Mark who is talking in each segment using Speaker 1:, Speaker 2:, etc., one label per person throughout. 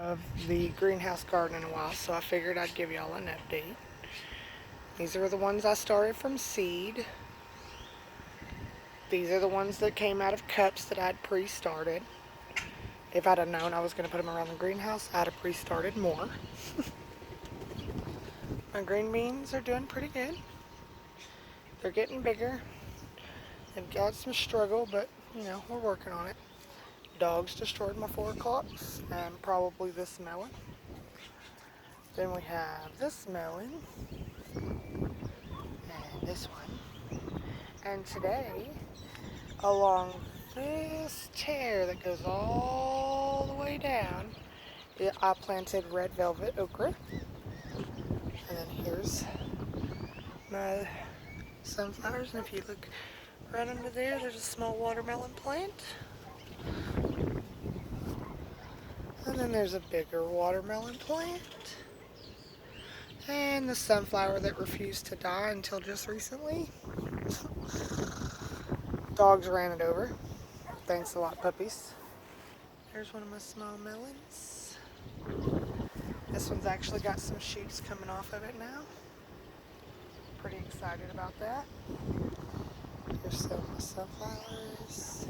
Speaker 1: Of the greenhouse garden in a while, so I figured I'd give y'all an update. These are the ones I started from seed. These are the ones that came out of cups that I'd pre-started. If I'd have known I was going to put them around the greenhouse, I'd have pre-started more. My green beans are doing pretty good. They're getting bigger. They've got some struggle, but we're working on it. Dogs destroyed my 4 o'clocks and probably this melon. Then we have this melon and this one. And today, along this tear that goes all the way down, I planted red velvet okra. And then here's my sunflowers. And if you look right under there, there's a small watermelon plant. And then there's a bigger watermelon plant. And the sunflower that refused to die until just recently. Dogs ran it over. Thanks a lot, puppies. Here's one of my small melons. This one's actually got some shoots coming off of it now. Pretty excited about that. Here's some of my sunflowers.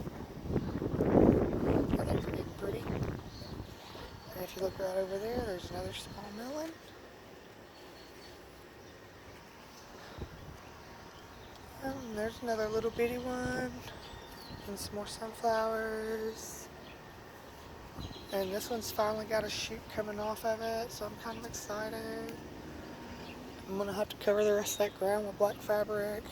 Speaker 1: Oh, they're pretty pretty. And if you look right over there, there's another small melon. And there's another little bitty one. And some more sunflowers. And this one's finally got a shoot coming off of it, so I'm kind of excited. I'm going to have to cover the rest of that ground with black fabric.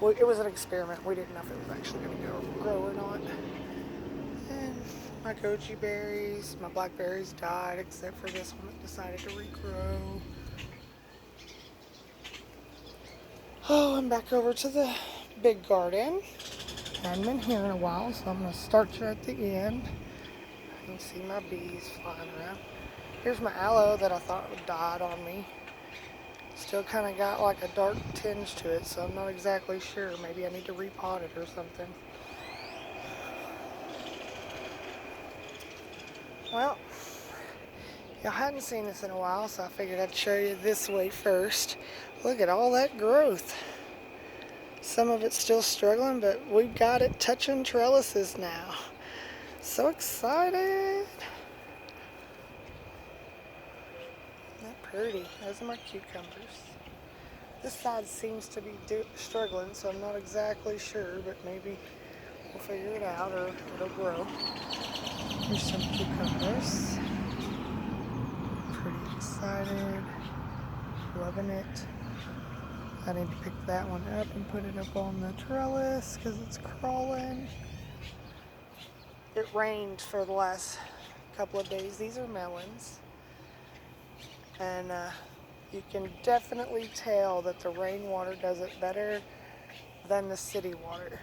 Speaker 1: Well, it was an experiment. We didn't know if it was actually going to grow or not. And my goji berries, my blackberries died, except for this one that decided to regrow. Oh, I'm back over to the big garden. I haven't been here in a while, so I'm going to start you at the end. You can see my bees flying around. Here's my aloe that I thought would died on me. Still kind of got like a dark tinge to it, so I'm not exactly sure. Maybe I need to repot it or something. Well, y'all hadn't seen this in a while, so I figured I'd show you this way first. Look at all that growth. Some of it's still struggling, but we've got it touching trellises now. So excited. Not pretty. Those are my cucumbers. This side seems to be struggling, so I'm not exactly sure, but maybe we'll figure it out or it'll grow. Here's some cucumbers. Pretty excited. Loving it. I need to pick that one up and put it up on the trellis because it's crawling. It rained for the last couple of days. These are melons. And you can definitely tell that the rainwater does it better than the city water.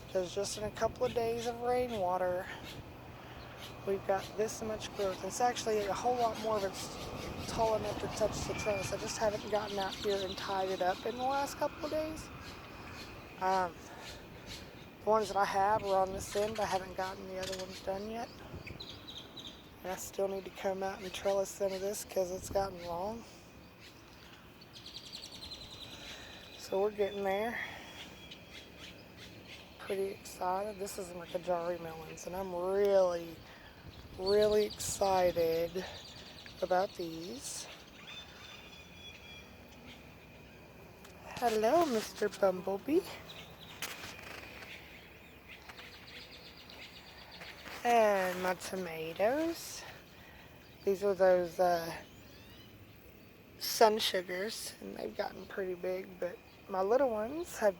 Speaker 1: Because just in a couple of days of rainwater, we've got this much growth. It's actually a whole lot more of it's tall enough to touch the trellis. I just haven't gotten out here and tied it up in the last couple of days. The ones that I have are on this end. I haven't gotten the other ones done yet. And I still need to come out and trellis some of this because it's gotten long. So we're getting there. Pretty excited. This is my Kajari melons, and I'm really excited about these. Hello, Mr. Bumblebee. And my tomatoes. These are those sun sugars, and they've gotten pretty big, but my little ones have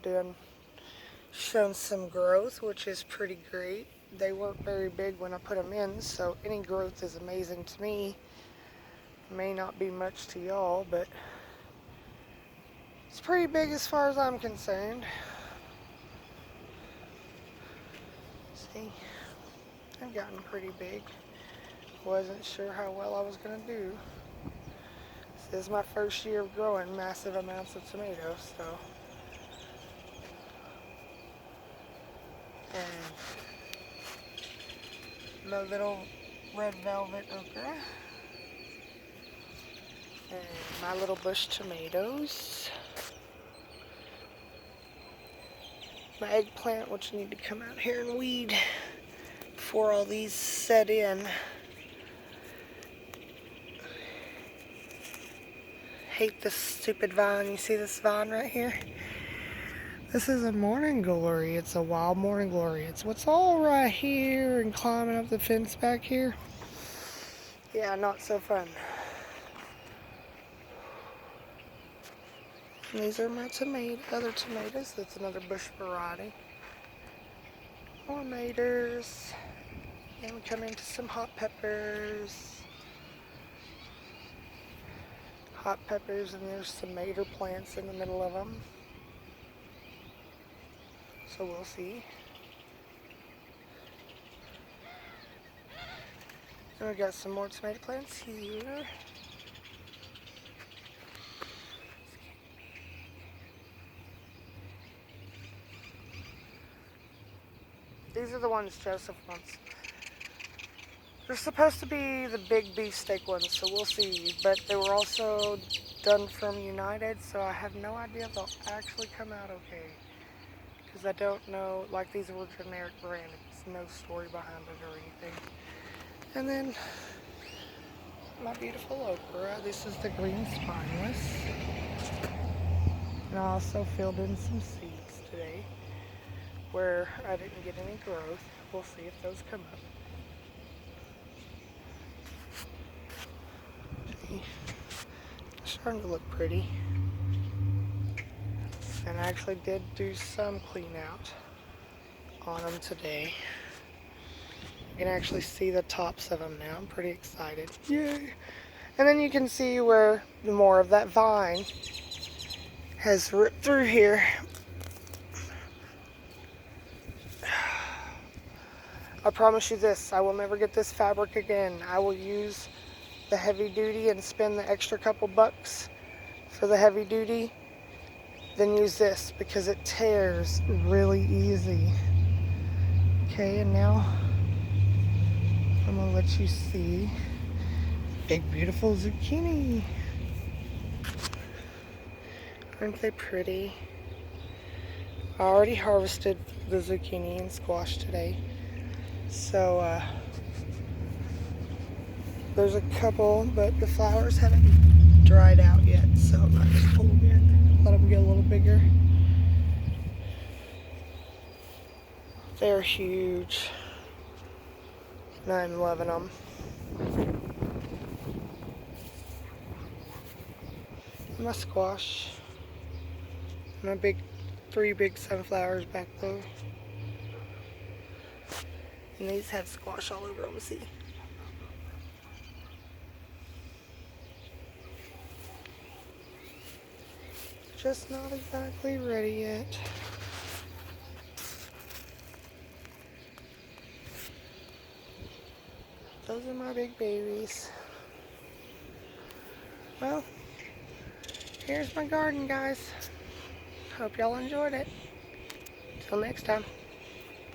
Speaker 1: shown some growth, which is pretty great. They weren't very big when I put them in, so any growth is amazing to me. May not be much to y'all, but it's pretty big as far as I'm concerned. See, I've gotten pretty big. Wasn't sure how well I was going to do. This is my first year of growing massive amounts of tomatoes, so. And My little red velvet okra. And my little bush tomatoes. My eggplant, which need to come out here and weed before all these set in. Hate this stupid vine. You see this vine right here? This is a morning glory. It's a wild morning glory. It's what's all right here and climbing up the fence back here. Yeah, not so fun. And these are my other tomatoes. That's another bush variety. More tomatoes. And we come into some hot peppers. Hot peppers, and there's some tomato plants in the middle of them. So we'll see. And we got some more tomato plants here. These are the ones Joseph wants. They're supposed to be the big beefsteak ones, so we'll see. But they were also done from United, so I have no idea if they'll actually come out okay. Because I don't know, like these were generic brand. There's no story behind it or anything. And then my beautiful okra. This is the green spineless. And I also filled in some seeds today where I didn't get any growth. We'll see if those come up. It's starting to look pretty. And I actually did do some clean out on them today. You can actually see the tops of them now. I'm pretty excited. Yay! And then you can see where more of that vine has ripped through here. I promise you this, I will never get this fabric again. I will use the heavy duty and spend the extra couple bucks for the heavy duty, then use this because it tears really easy. Okay, and now I'm gonna let you see big beautiful zucchini. Aren't they pretty? I already harvested the zucchini and squash today. So there's a couple, but the flowers haven't dried out yet, so I'm not just pull them yet. Let them get a little bigger. They're huge, and I'm loving them. My squash, my three big sunflowers back there. And these have squash all over them, see? Just not exactly ready yet. Those are my big babies. Well, here's my garden, guys. Hope y'all enjoyed it. Till next time.